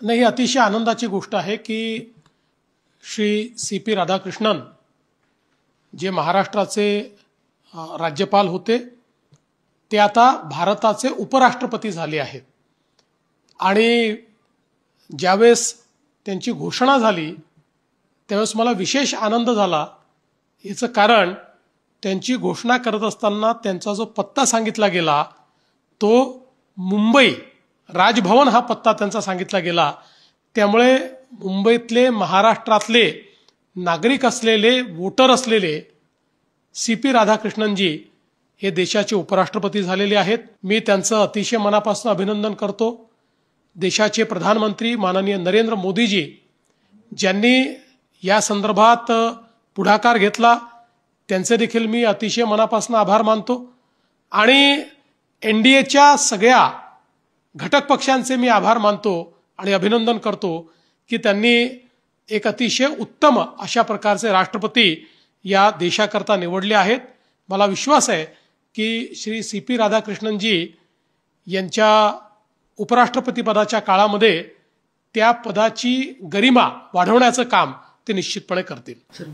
नाही, ही अतिशय आनंदाची गोष्ट आहे की श्री सी.पी. राधाकृष्णन जे महाराष्ट्राचे राज्यपाल होते ते आता भारताचे उपराष्ट्रपती झाले आहेत। आणि ज्यावेळेस त्यांची घोषणा झाली त्यावेळेस मला विशेष आनंद झाला। याचं कारण त्यांची घोषणा करत असताना त्यांचा जो पत्ता सांगितला गेला तो मुंबई राजभवन हा पत्ता त्यांचा सांगितला गेला। त्यामुळे मुंबईतले महाराष्ट्रातले नागरिक असलेले वोटर असलेले सी.पी. राधाकृष्णनजी हे देशाचे उपराष्ट्रपती झालेले आहेत। मी त्यांचं अतिशय मनापासून अभिनंदन करतो। देशाचे प्रधानमंत्री माननीय नरेंद्र मोदीजी ज्यांनी या संदर्भात पुढाकार घेतला त्यांचे देखील मी अतिशय मनापासून आभार मानतो। आणि एनडीएच्या सगळ्या घटक पक्षांचे मी आभार मानतो आणि अभिनंदन करतो की त्यांनी एक अतिशय उत्तम अशा प्रकारचे राष्ट्रपती या देशाकरता निवडले आहेत। मला विश्वास आहे की श्री सी.पी. राधाकृष्णनजी यांच्या उपराष्ट्रपती पदाच्या काळामध्ये त्या पदाची गरिमा वाढवण्याचं काम ते निश्चितपणे करतील।